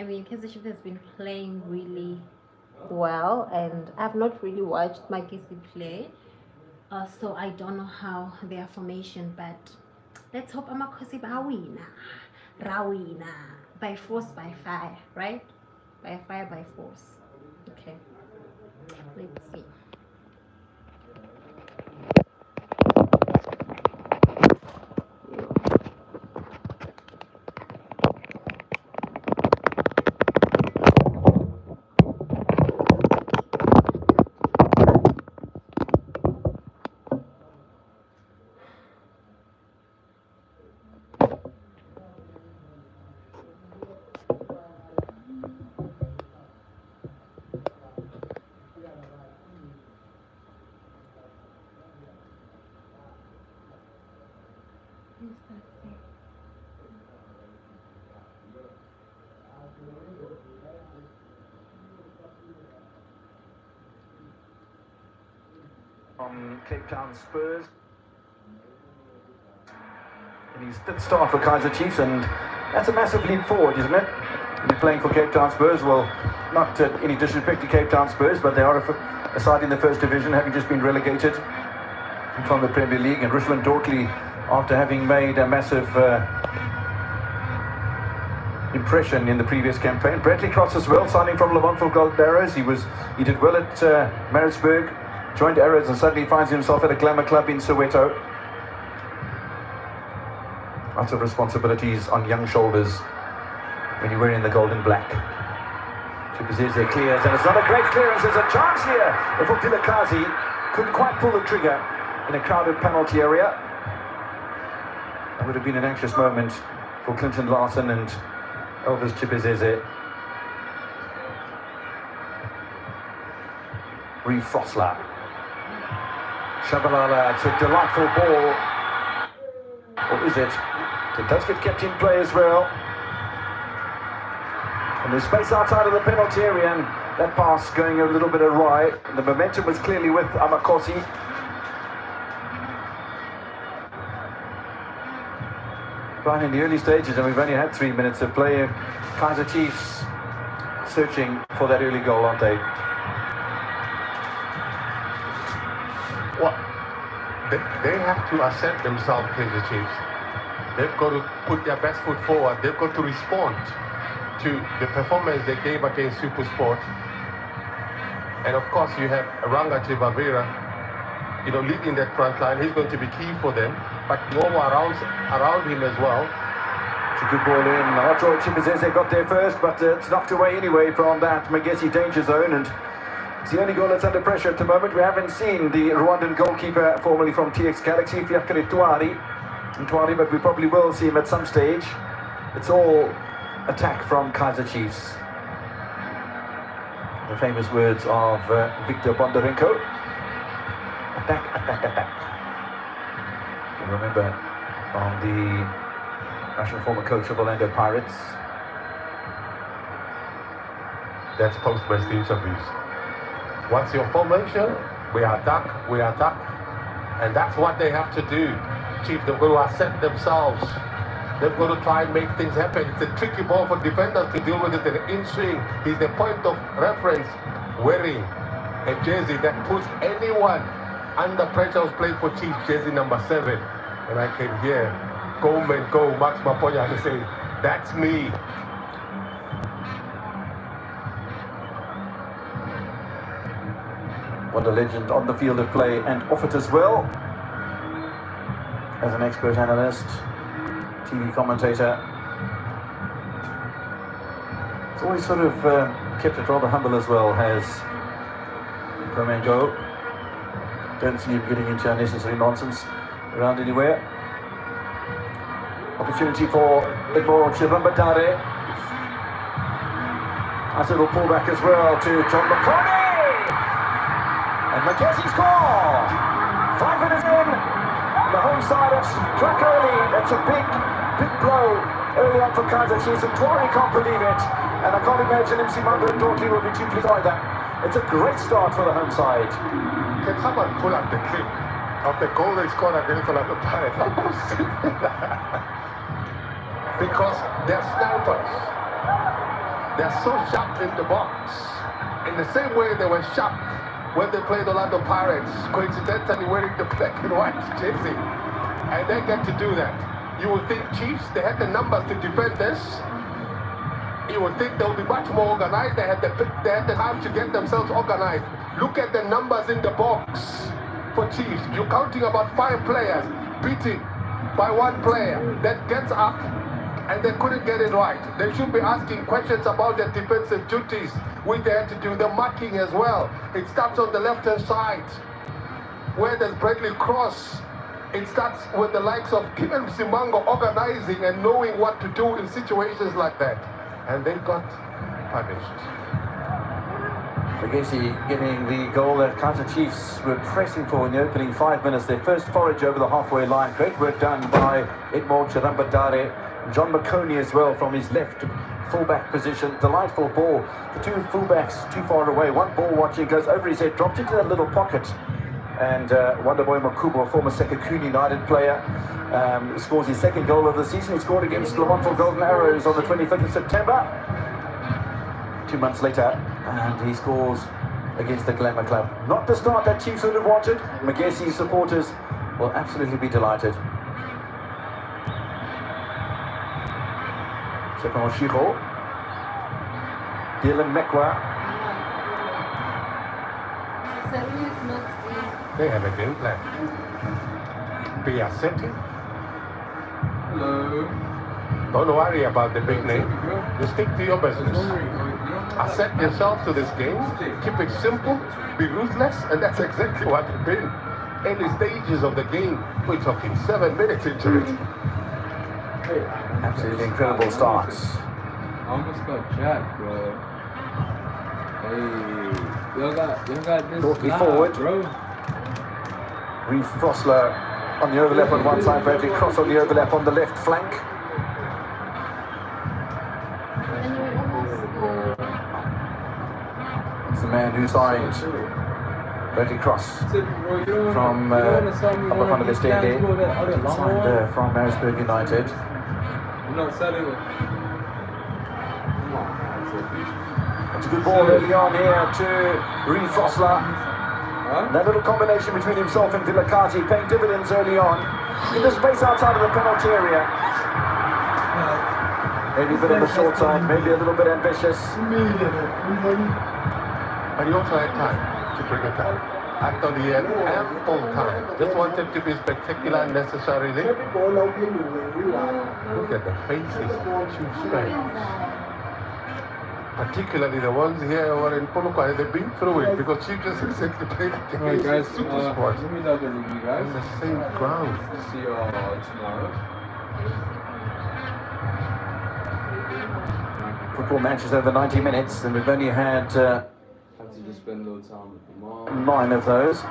I mean, Kaiser Chiefs has been playing really well, and I've not really watched Magesi play, so I don't know how their formation, but let's hope Amakhosi Rawina by force, by fire, right? By fire, by force. Okay, let's see. From Cape Town Spurs. And he's fifth start for Kaiser Chiefs, and that's a massive leap forward, isn't it? He's playing for Cape Town Spurs. Well, not any disrespect to Cape Town Spurs, but they are a side in the first division, having just been relegated from the Premier League. And Ruslan Dortley, after having made a massive impression in the previous campaign. Bradley Cross as well, signing from Le Mans for Gold Arrows. He did well at Maritzburg, joined Arrows, and suddenly finds himself at a glamour club in Soweto. Lots of responsibilities on young shoulders when you're wearing the gold and black. Chibuzeze clears, and it's not a great clearance. There's a chance here. If Tilakazi couldn't quite pull the trigger in a crowded penalty area. It would have been an anxious moment for Clinton Larson and Elvis Chibuzeze. Reeve Frosler. Shabalala, it's a delightful ball. Or is it? It does get kept in play as well. And there's space outside of the penalty area, and that pass going a little bit awry. The momentum was clearly with Amakhosi. Right in the early stages, and we've only had 3 minutes of play. Kaiser Chiefs searching for that early goal, aren't they? Well, they have to assert themselves, Kaiser Chiefs. They've got to put their best foot forward. They've got to respond to the performance they gave against SuperSport. And of course, you have Ranga Chivavira, leading that front line. He's going to be key for them, but more around him as well. It's a good ball in. Ocho Chibuzeze got there first, but it's knocked away anyway from that Magesi danger zone, and it's the only goal that's under pressure at the moment. We haven't seen the Rwandan goalkeeper, formerly from TX Galaxy, Fiakere Ntwari, but we probably will see him at some stage. It's all attack from Kaiser Chiefs. The famous words of Victor Bondarenko. Attack, attack, attack. You remember on the national former coach of Orlando Pirates. That's post-match interviews. What's your formation? We attack, and that's what they have to do. Chief, they've got to assert themselves. They've got to try and make things happen. It's a tricky ball for defenders to deal with it in swing. He's the point of reference, wearing a jersey that puts anyone under pressure who's playing for Chiefs, jersey number 7. And I can hear go Max Maponya, and say, that's me. What a legend on the field of play and off it as well. As an expert analyst, TV commentator. It's always sort of kept it rather humble as well, has Promengo. Don't see him getting into unnecessary nonsense around anywhere. Opportunity for Igbo Chirumbatare. Nice little pullback as well to John McConney. And Magesi score! 5 minutes in. The home side have struck early. That's a big blow early on for Kaiser Chiefs, and Tori can't believe it. And I can't imagine Msimanga and Dortley will be too pleased either. It's a great start for the home side. Can someone pull up the clip of the goal they scored against Orlando Pirates? Because they're snipers. They're so sharp in the box. In the same way they were sharp when they played Orlando Pirates, coincidentally wearing the black and white jersey. And they get to do that. You would think Chiefs, they had the numbers to defend this. You would think they would be much more organized. They had the time to get themselves organized. Look at the numbers in the box for Chiefs. You're counting about 5 players beaten by 1 player that gets up, and they couldn't get it right. They should be asking questions about their defensive duties, which they had to do. The marking as well. It starts on the left-hand side, where there's Bradley Cross. It starts with the likes of Kim and Simango organizing and knowing what to do in situations like that. And they got punished. Magesi getting the goal that Kaiser Chiefs were pressing for in the opening 5 minutes. Their first forage over the halfway line. Great work done by Edmond Chirambadare. John McConey as well from his left fullback position. Delightful ball. The 2 fullbacks too far away. One ball watching goes over his head, dropped into that little pocket. And Wonderboy Makubo, a former Sekakuni United player, scores his 2nd goal of the season. He scored against Lamont for Golden Arrows on the 25th of September. 2 months later, and he scores against the Glamour Club. Not the start that Chiefs would have wanted. Magesi supporters will absolutely be delighted. Sepan Oshiro, Dylan Mekwa. They have a game plan. Piacetti. Hello. Don't worry about the big name. Just stick to your business. Accept yourself to this game. Keep it simple. Be ruthless. And that's exactly what it's been. Early stages of the game. We're talking 7 minutes into it. Absolutely incredible starts. I almost got jacked, bro. Hey, y'all got this Dorothy live, forward. bro. Reeve Frosler on the overlap on one side, Bradley Cross on the overlap on the left flank. It's the man who signed Bradley Cross from Upper Stende, signed from Marisburg United. You're not selling it. It's a good ball early on here to Reeve Frosler. That little combination between himself and Vilakazi paying dividends early on. In the space outside of the penalty area. Maybe a bit on the short side, maybe a little bit ambitious. But he also had time to bring it down. Actually, he had ample time. Just wanted to be spectacular unnecessarily. Look at the faces of Chiefs fans. Particularly the ones here over in Polokwane, they've been through it because Chiefs just exactly played the game. Alright guys, Super sport. let me know the review, guys. On the same ground. See y'all tomorrow. Football matches over 90 minutes, and we've only had Have to just spend a little time with the mom. 9 of those.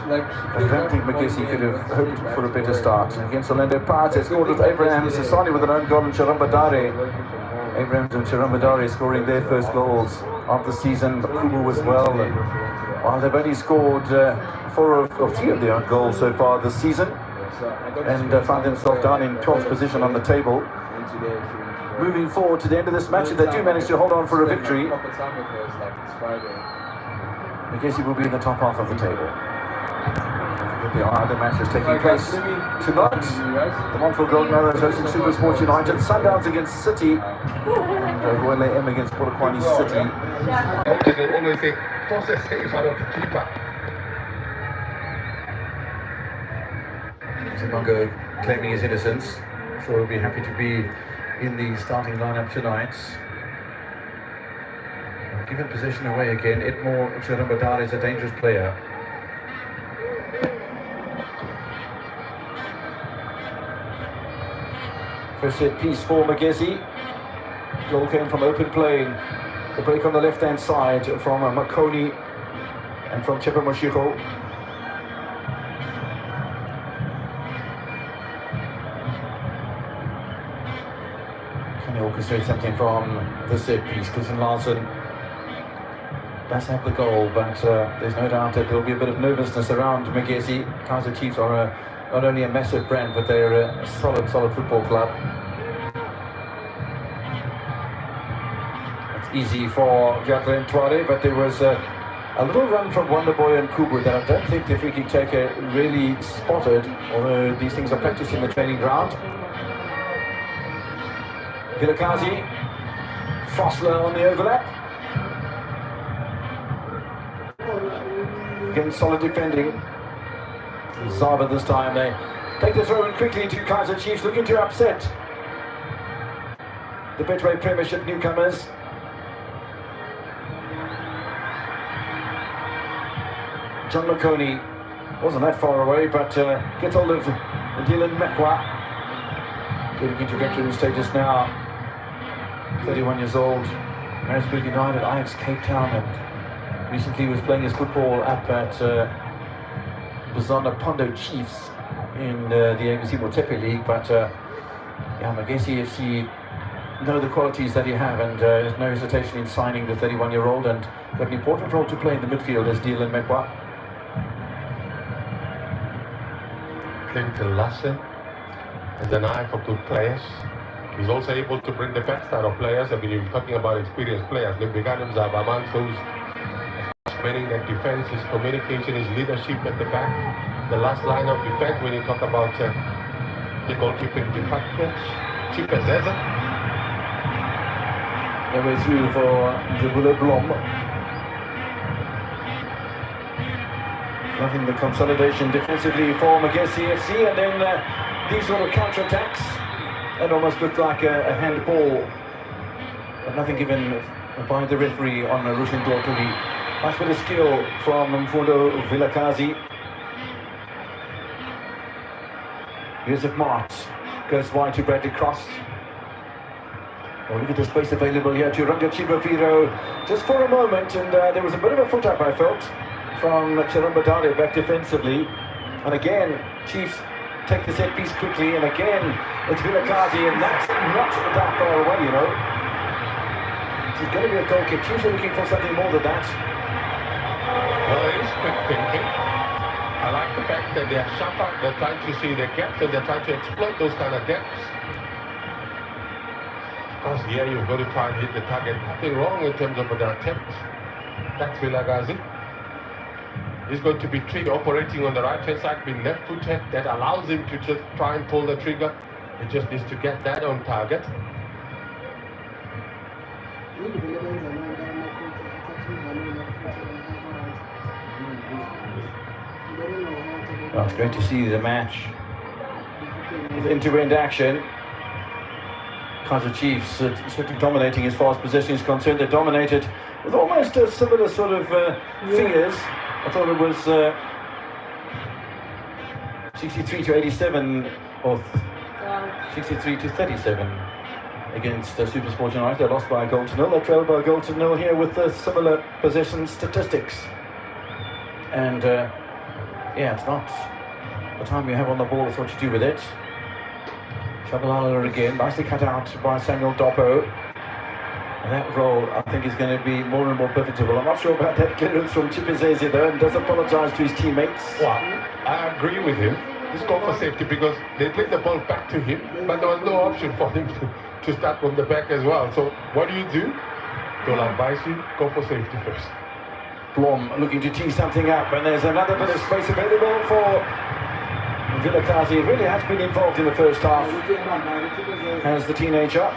Like, I don't think Magesi could have hoped for a better start. Against Orlando Pirates, they scored with Abraham Sasani with an own goal and Chirambadare. Abraham and Chirambadare scoring their first goals of the season. Makubu as well. And while they've only scored 4 or 3 of their own goals so far this season, and found themselves down in 12th position on the table. Moving forward to the end of this match, if they do manage to hold on for a victory, Magesi will be in the top half of the table. There are other matches taking place tonight. The Montreal Golden Arrows hosting Super Sports United. Sundowns against City. And Wele M against Polokwane City. They always say, force a save out of the keeper. Zimbabwe claiming his innocence. Sure he'll be happy to be in the starting lineup tonight. Given possession away again, Edmond Chirambadare is a dangerous player. First set piece for Magesi. Goal came from open play. The break on the left-hand side from Makoni and from Chepa Moshiko. Can they orchestrate something from the set piece? Christian Larson does have the goal, but there's no doubt that there'll be a bit of nervousness around Magesi. Kaiser Chiefs are not only a massive brand, but they're a solid football club. easy for Jacqueline Tuare, but there was a little run from Wonderboy and Kubu that I don't think the free kick taker really spotted, although these things are practiced in the training ground. Vilakazi, Fossler on the overlap. Again, solid defending. Zaba this time, they take the throw in quickly to Kaiser Chiefs, looking to upset the Betway Premiership newcomers. John McConey wasn't that far away, but gets hold of Dylan Mekwa. Getting into veteran status now. 31 years old. Maritzburg United, Ajax Cape Town, and recently was playing his football up at Bazana Pondo Chiefs in the Magesi Motepe League. But Magesi FC know the qualities that you have, and there's no hesitation in signing the 31-year-old, and got an important role to play in the midfield as Dylan Mekwa. Clinical lesson and an eye for good players. He's also able to bring the best out of players. I mean, you're talking about experienced players. Look, Beganim's amongst those winning that defense, his communication, his leadership at the back. The last line of defense when you talk about the goalkeeping department. Chipezeza. The way through for Jabula Blom. Loving the consolidation defensively for Magesi FC, and then these sort of counter-attacks. That almost looked like a handball, but nothing given by the referee on Rushin Dortuli. Nice bit of skill from Mfundo Vilakazi. Yusuf Mart goes wide to Bradley Cross. Oh, look at the space available here to Ranga Chibafiro just for a moment, and there was a bit of a foot up, I felt, from Chirambadale back defensively. And again, Chiefs take the set piece quickly, and again it's Vilakazi, and that's not that far away, you know. It's going to be a goal kick. Chiefs are looking for something more than that. Well, it is quick thinking. I like the fact that they are sharper, they're trying to see the gaps, and they're trying to exploit those kind of gaps. Of course, yeah, you've got to try and hit the target. Nothing wrong in terms of the attempt. That's Vilakazi. He's going to be trigger operating on the right hand side, being left footed. That allows him to just try and pull the trigger. He just needs to get that on target. Well, it's great to see the match with end-to-end action. Kaiser Chiefs certainly dominating as far as possession is concerned. They dominated with almost a similar sort of figures. I thought it was 63 to 87 or 63 to 37 against SuperSport United. They lost by a goal to nil. They trailed by a goal to nil here with similar possession statistics. And yeah, it's not the time you have on the ball, it's what you do with it. Shabalala again, nicely cut out by Samuel Doppo. And that role, I think, is going to be more and more perfectible. I'm not sure about that clearance from Chipezeze though, and does apologise to his teammates. Well, I agree with him. He's gone for safety because they played the ball back to him, but there was no option for him to start from the back as well. So what do? They'll advise you, go for safety first. Blom looking to tee something up, and there's another bit of space available for Vilakazi. Really has been involved in the first half as the teenager.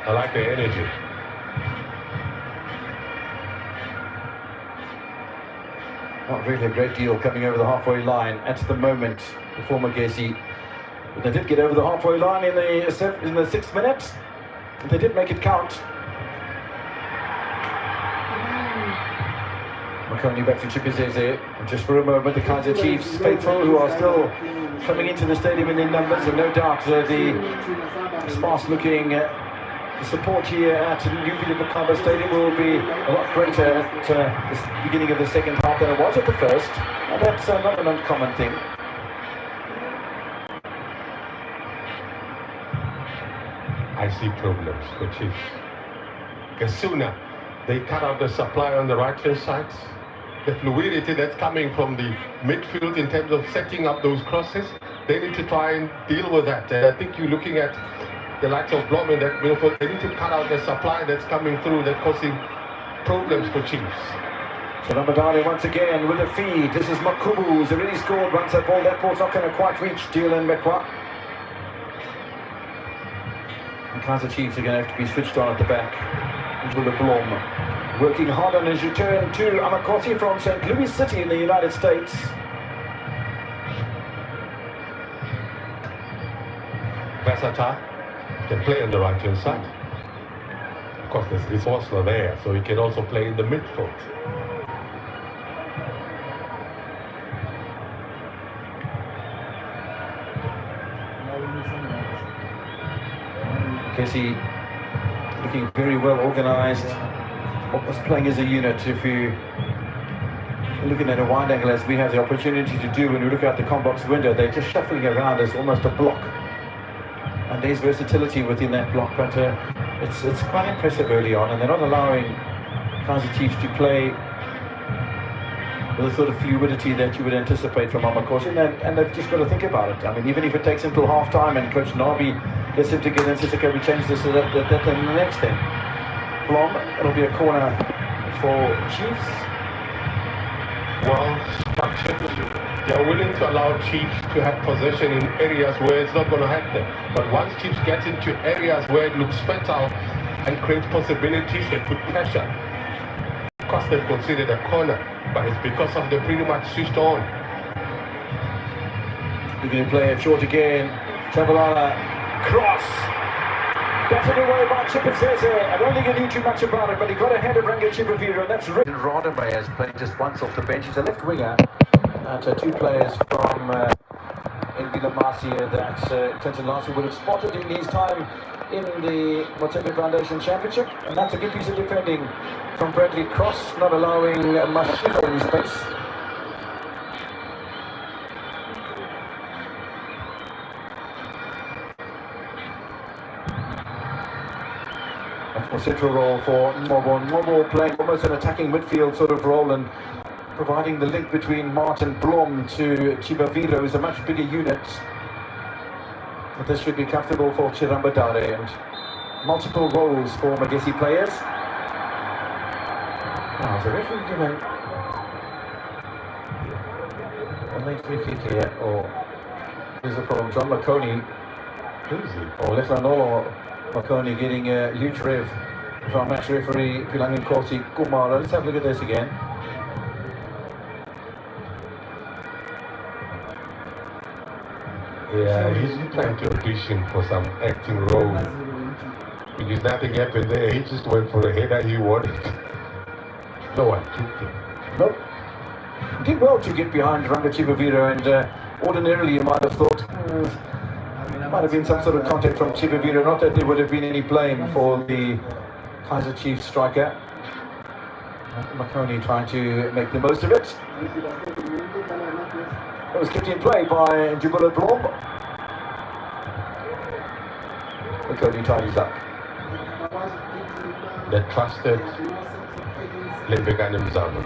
I like the energy. Not really a great deal coming over the halfway line at the moment for Magesi. But they did get over the halfway line in the 6th minute. They did make it count. McConey back to Chipezeze. And just for a moment, the Kaiser Chiefs faithful, who are still coming into the stadium in numbers, and no doubt the sparse-looking support here at Midfield Makaba Stadium will be a lot greater at the beginning of the second half than it was at the first. And that's not an uncommon thing. I see problems for Chiefs. Because sooner they cut out the supply on the right hand side, the fluidity that's coming from the midfield in terms of setting up those crosses, they need to try and deal with that. And I think you're looking at the likes of Blom in that midfield, they need to cut out the supply that's coming through, that's causing problems for Chiefs. So Ramadani once again with a feed. This is Makubu, who's already scored once that ball. That ball's not going to quite reach Dylan Mekwa. And Kaiser Chiefs are going to have to be switched on at the back. With a Blom working hard on his return to Amakosi from St. Louis City in the United States. Versatile, can play on the right hand side. Of course, there's Risosla there, so he can also play in the midfield. Magesi looking very well organised, almost playing as a unit. If you're looking at a wide angle, as we have the opportunity to do when we look out the combox window, they're just shuffling around as almost a block. And there's versatility within that block, but it's quite impressive early on, and they're not allowing Kaiser Chiefs to play with the sort of fluidity that you would anticipate from Amakosi, and they've just got to think about it. I mean, even if it takes until half-time and Coach Nabi gets him to get in and says, okay, we change this to that, and the next thing. Blom, it'll be a corner for Chiefs. Well, they're willing to allow Chiefs to have possession in areas where it's not going to hurt them. But once Chiefs get into areas where it looks fertile and creates possibilities, they put pressure. Of course, they've considered a corner, but it's because of they pretty much switched on. We're going to play it short again. Chabalala, cross. Batted away by Chipazeze. I don't think he knew too much about it, but he got ahead of Ranga Chipavira, and that's Radamay has played just once off the bench. He's a left winger. Two players from Ngila Masia that Clinton Larson would have spotted in his time in the Motsepe Foundation Championship, and that's a good piece of defending from Bradley Cross, not allowing Mashiko in space. Much more central role for Mobo. Mobo playing almost an attacking midfield sort of role and providing the link between Martin Blom to Chibavilo, who's a much bigger unit. But this should be comfortable for Chirambadare, and multiple roles for Magesi players. Now, is the referee given a late free kick here, or is the problem John Makoni? Who's he? Or Lefranolo Makoni getting a huge rev from match referee Pilangin Kosi Kumara. Let's have a look at this again. Yeah, he's trying to audition for some acting role. Because nothing happened there, he just went for a header he wanted. No one took him. Nope. Did well to get behind Ranga Chibavira, and ordinarily you might have thought might have been some sort of contact from Chibavira, not that there would have been any blame for the Kaiser Chiefs striker. Makoni trying to make the most of it. It was kept in play by Jubilo Blom. Makoni tidies up. The trusted Lembegan Mzama.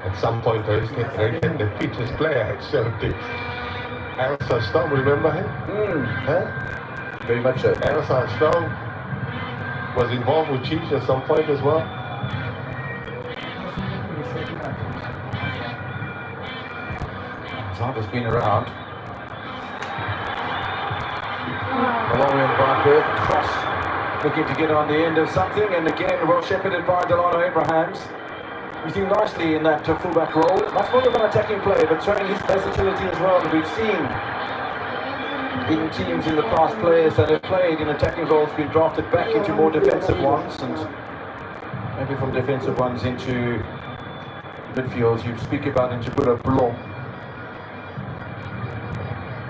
At some point, I rated the fittest player at Celtic. Elsa Storm, remember him? Huh? Very much so. Elsa Storm was involved with Chiefs at some point as well. Zarda's been around. Along in by Perth, Cross looking to get on the end of something, and again well shepherded by Delano Abrahams. He's doing nicely in that fullback role. Much more of an attacking player, but showing his versatility as well. And we've seen in teams in the past players that have played in attacking roles been drafted back into more defensive ones, and maybe from defensive ones into midfields. You speak about in Jabula Blom.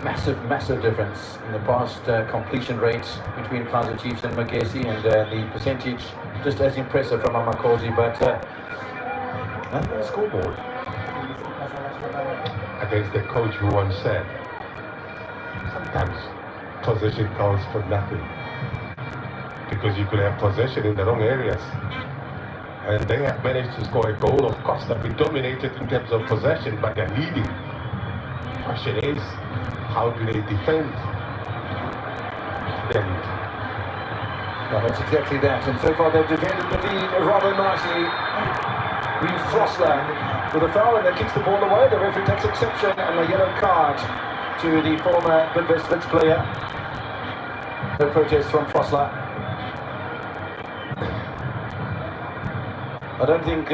Massive difference in the past completion rates between Kaiser Chiefs and Magesi, and the percentage just as impressive from Amakosi, but nothing on the scoreboard. Against the coach who once said, sometimes possession counts for nothing. Because you could have possession in the wrong areas. And they have managed to score a goal. Of course, they've been dominated in terms of possession, but they're leading. Question is, How do they defend? Then Well, that's exactly that. And so far they've defended the lead rather nicely. Frosler with a foul and that kicks the ball away. The referee takes exception and a yellow card to the former Midfield player. No protest from Frosler. I don't think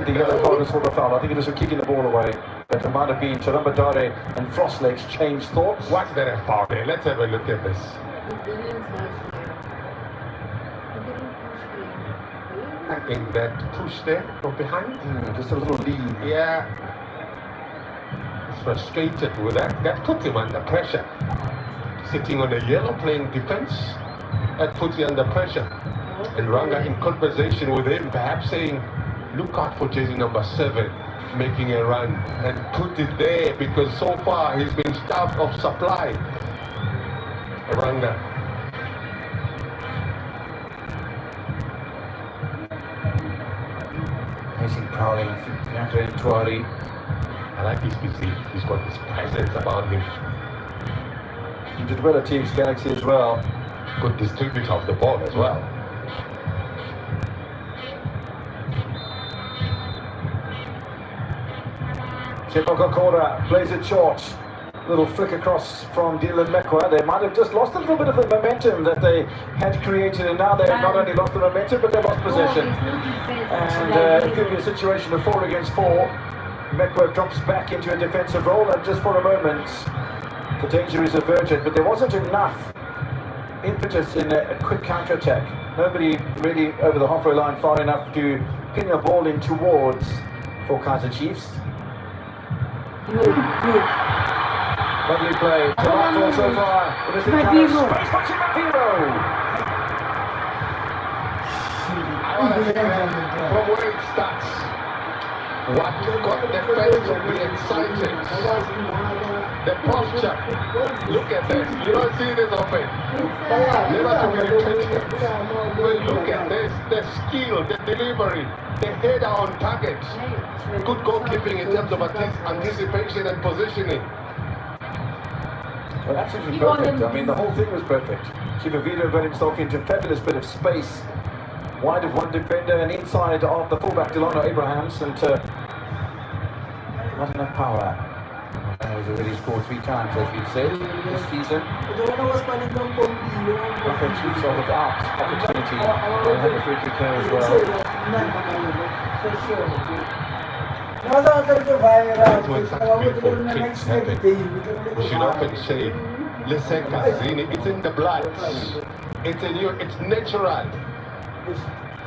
the yellow card was for the foul. I think it was for kicking the ball away. But it might have been Charamba Dare and Frosler exchanged thoughts. what's the ref foul there? Let's have a look at this. I think that push there from behind. Just a little lean. Yeah. He's frustrated with that. That puts him under pressure. Sitting on the yellow playing defense, that puts you under pressure. And Ranga in conversation with him, perhaps saying, look out for jersey number 7 making a run and put it there because so far he's been starved of supply. Ranga. Amazing prowling, Andre Tuari. I like his physique. He's got this presence about him. He did well at Teams Galaxy as well. Good distributor of the ball as well. Chepokokora plays it short. Little flick across from Dylan Mekwa. They might have just lost a little bit of the momentum that they had created, and now they have not only lost the momentum, but they've lost possession. And it could be a situation of 4 against 4. Mekwa drops back into a defensive role, and just for a moment, the danger is averted. But there wasn't enough impetus in a quick counter-attack. Nobody really over the halfway line far enough to ping a ball in towards for Kaizer Chiefs. Lovely play. Delightful so far. It is the space for Chimaviro. From where it starts, what got the fans to be excited? The posture. Look at this. You don't see this often. Never to be repeated. But look at this. The skill, the delivery, the header on target. Good goalkeeping in terms of anticipation and positioning. Well, absolutely perfect. I mean, the whole thing was perfect. Chimaviro got himself into a fabulous bit of space. Wide of one defender and inside of the fullback Delano Abrahams, and not enough power. He's already scored 3 times, as we've said, this season. Offense Chiefs are without opportunity. They'll have a free kick here as well. That's when such beautiful kicks happen. We should often say, listen, Kazini, it's in the blood. It's in you, it's natural.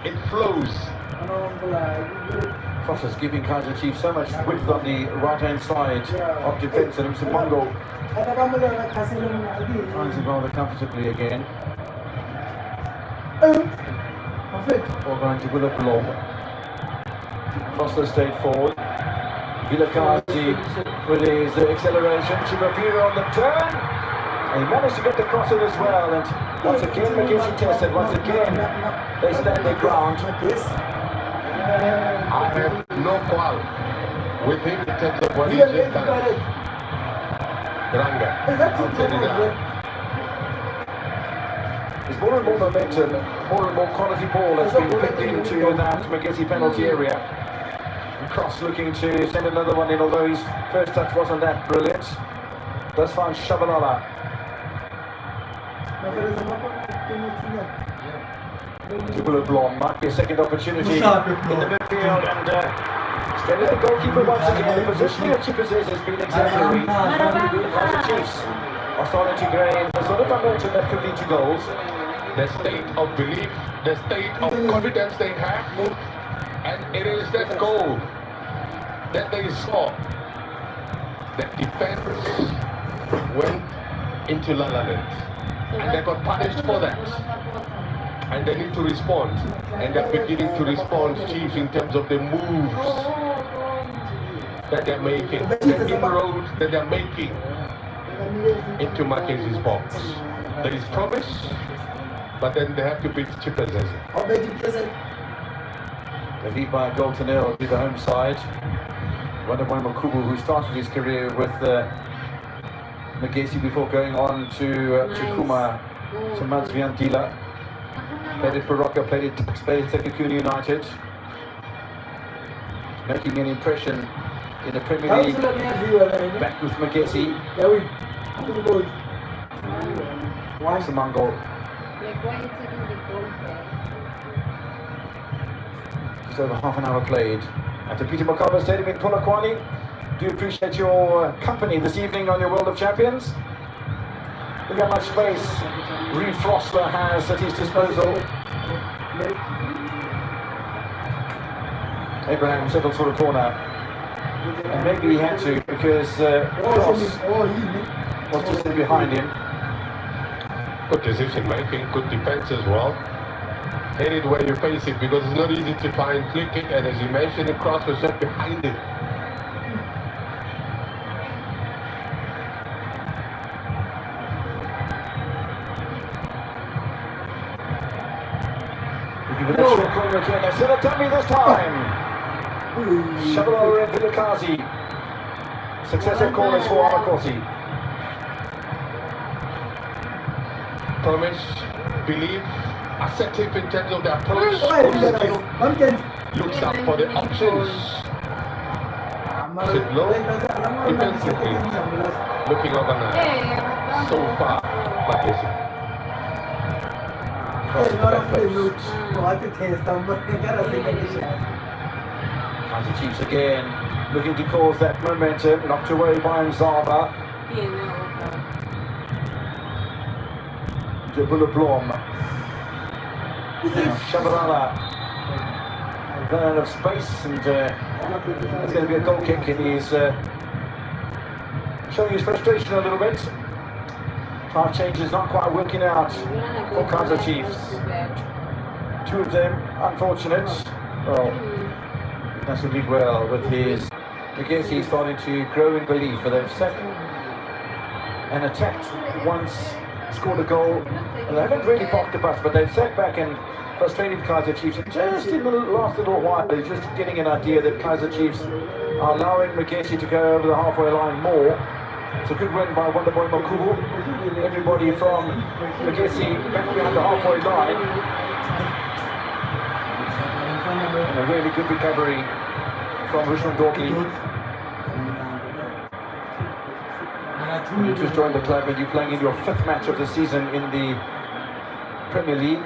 It flows. Crosses giving Kaizer Chiefs so much width on the right-hand side of defence, and Msimongo finds it rather comfortably again. Ball going to Willem Blom. Crosser stayed forward. Vilakazi with his acceleration. Chimaviro on the turn. And he managed to get the cross in as well. And once again, Magesi tested. Once again, they stand their ground. I have no quarrel with him in terms of what he just done. Ranga, I'll tell you that. There's more and more momentum, more and more quality ball has been picked into that Magesi penalty area. And Cross looking to send another one in, although his first touch wasn't that brilliant. Does find Shabalala. Willem Blom might be a second opportunity in the midfield, and steady the goalkeeper once again. The positioning of Chipazes has been exemplary. The Kaizer Chiefs are starting to gain the sort of momentum that could lead to goals. The state of belief, the state of confidence they have, and it is that goal that they saw. The defense went into La La Land, and they got punished for that. And they need to respond, and they're beginning to respond, Chiefs, in terms of the moves that they're making, the inroads that they're making into Mackenzie's box. There is promise, but then they have to beat Chipazes. They lead by a goal to nil to the home side. Wonderboy Makubu, who started his career with Magesi before going on to Kuma, to Mazviantila. Played it for Rocker, played it Tekakuni United. Making an impression in the Premier League. Back with Magesi. It's a Mongol. Like, why are you taking the goal back? Just over half an hour played at the Peter Mokaba Stadium in Polokwane. Do appreciate your company this evening on your World of Champions. Look how much space Reeve Frosler has at his disposal. Abraham settles for a corner. And maybe he had to because Cross was just in behind him. Good decision making, good defense as well. Hit it where you face it because it's not easy to try and flick it, and as you mentioned, the cross was just behind it. Give it a short corner again. They set a dummy this time. Shabalala and Vilakazi. Successive corners for Amakosi. Thomas, believe, assertive in terms of the approach, looks up for the options. Sit low, defensively, looking organized. So far, Magesi. Kaiser Chiefs again, looking to cause that momentum, knocked away by Mzava. Jabula Blom. Shabalala. Run out of space, and it's going to be a goal kick, and he's showing his frustration a little bit. Half changes not quite working out for Kaiser Chiefs. Two of them unfortunate. Well, that's really well with his Magesi starting to grow in belief, but they've set and attacked once, scored a goal, and they haven't really parked the bus, but they've sat back and frustrated Kaiser Chiefs. And just in the last little while, they're just getting an idea that Kaiser Chiefs are allowing Magesi to go over the halfway line more. It's a good win by Wonderboy Makubu. Everybody from Magesi back behind the halfway line. And a really good recovery from Rushman Dorkley. You just joined the club and you're playing in your 5th match of the season in the Premier League.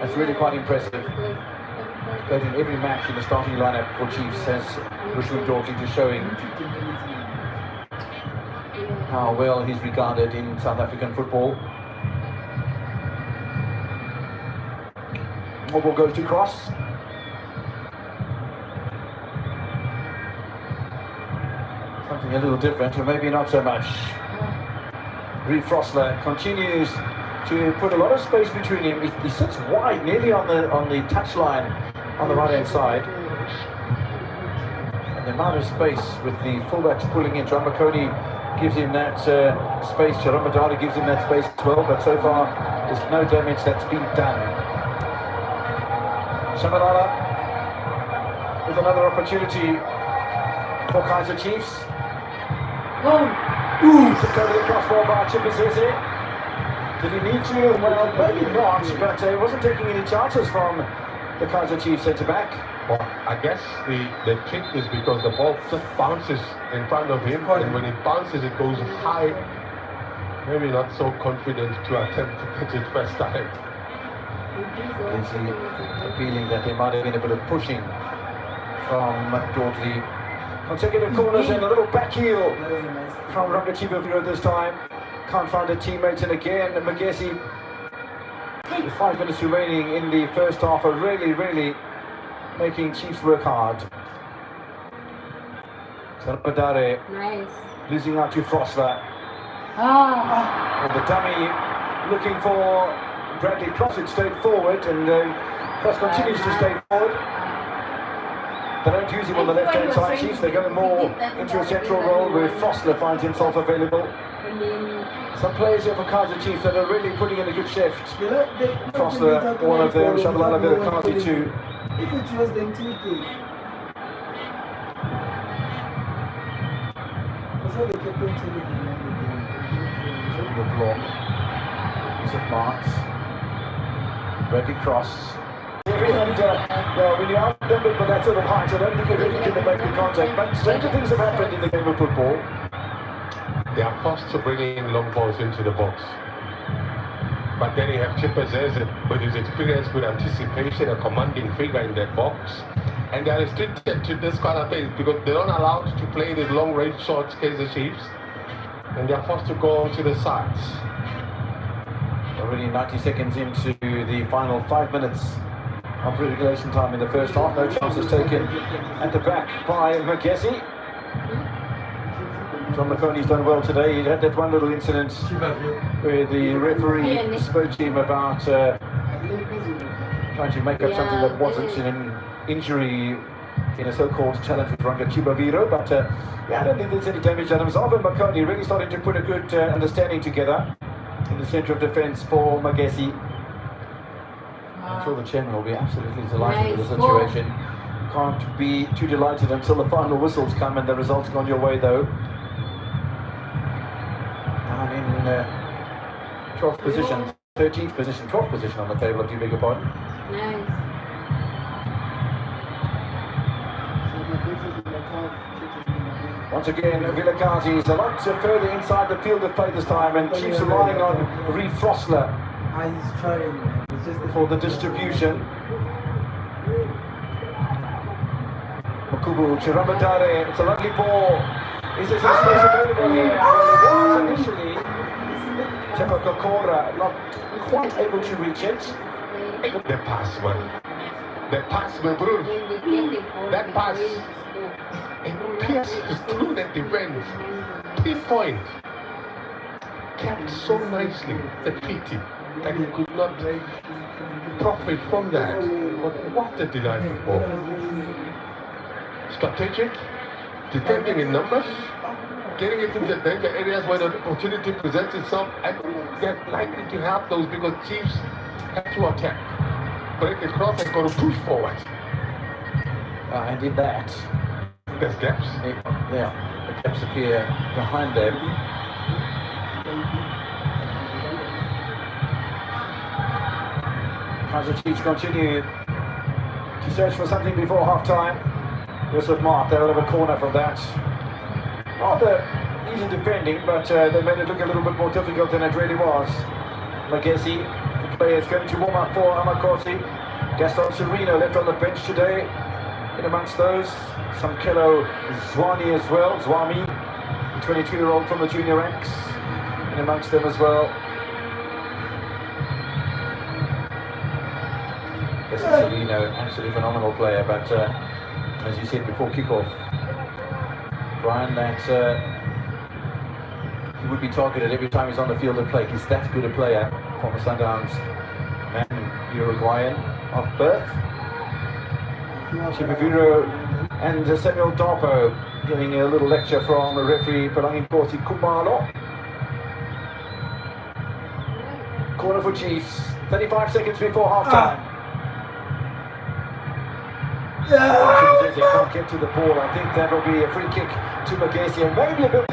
That's really quite impressive. He's played in every match in the starting lineup for Chiefs, says Rushman Dorkley, just showing how well he's regarded in South African football. Ball goes to Cross. Something a little different, or maybe not so much. Reeve Frosler continues to put a lot of space between him. He sits wide, nearly on the touchline on the right-hand side. And the amount of space with the fullbacks pulling in. John McConey gives him that space. Jerome Madara gives him that space as well, but so far there's no damage that's been done. Shabalala with another opportunity for Kaiser Chiefs. Tipped over the crossbar by Chipazeze. Did he need to? Well, maybe not, but he wasn't taking any chances from the Kaiser Chiefs centre-back. Well, I guess the trick is because the ball just bounces in front of him, and when it bounces, it goes high. Maybe not so confident to attempt to catch it first time. Is he appealing that there might have been a bit of pushing from Dortley? Consecutive corners and a little back heel from Rangachivaviro this time. Can't find a teammate, and again Magesi, with 5 minutes remaining in the first half, are really making Chiefs work hard. Sarpadare losing out to Frosler. And the dummy looking for Bradley Cross. It stayed forward, and Cross continues to stay forward. They don't use him on the left-hand side, Chiefs. They go more into a central role where Frosler finds himself available. Some players here for Kaiser Chiefs that are really putting in a good shift. Frosler, one of them, Shabalala Vilakazi too. If it was them 2-2. sure they kept on telling him on the game. Look long. Use of marks. Breaking cross. And when you outnumbered by that sort of height, I don't think you're really going to make the contact. But stranger things have happened in the game of football. They are forced to bring in long balls into the box. But then you have Magesi with his experience with anticipation, a commanding figure in that box. And they are restricted to this kind of thing because they're not allowed to play these long-range shots, Kaiser Chiefs. And they are forced to go to the sides. Already 90 seconds into the final 5 minutes of regulation time in the first half. No chances taken at the back by Magesi. John McConey's done well today. He had that one little incident where the referee spoke to him about trying to make up something that wasn't an injury in a so-called challenge with Ranga Chibaviro. But yeah, I don't think there's any damage done. Alvin McConey really starting to put a good understanding together in the centre of defence for Magesi. I'm sure the chairman will be absolutely delighted with the situation. Can't be too delighted until the final whistles come and the result's gone your way though. Down in 12th position, 13th position, 12th position on the table, I do beg your pardon. Nice. Once again, Vilakazi is a lot further inside the field of play this time and keeps relying on Reeve Frosler He's trying, man. It's just for the distribution. Makubu, Chiramatare, it's a lovely ball. Is there some space available here? Well, it was initially. Chepakokora not quite able to reach it. The pass, man. The pass, man, bro. That pass. It pierces through the defense. Pinpoint. Kept so nicely. The pity that he could not profit from that. But what a delightful ball. Strategic, defending in numbers, getting it into the danger areas where the opportunity presents itself, and they're likely to have those because Chiefs have to attack. Break across and go to push forward. And in that, There's gaps. yeah, the gaps appear behind them. Kaiser Chiefs continue to search for something before half-time. Yusuf Mark, they'll have a corner from that. Rather easy defending, but they made it look a little bit more difficult than it really was. Magesi, the player is going to warm up for Amakosi. Gaston Sereno left on the bench today. In amongst those, some Kelo Zwani as well. Zwami, the 22-year-old from the junior ranks. In amongst them as well. Gaston Sereno, absolutely phenomenal player, but as you said before kickoff, Brian, that he would be targeted every time he's on the field of play. He's that good a player, former Sundowns man, Uruguayan of birth. Chibaviro and Samuel Darpo getting a little lecture from referee Pelangi Kosi Kumalo. Corner for Chiefs, 35 seconds before half-time. They can't get to the ball. I think that will be a free kick to Magesi and maybe a bit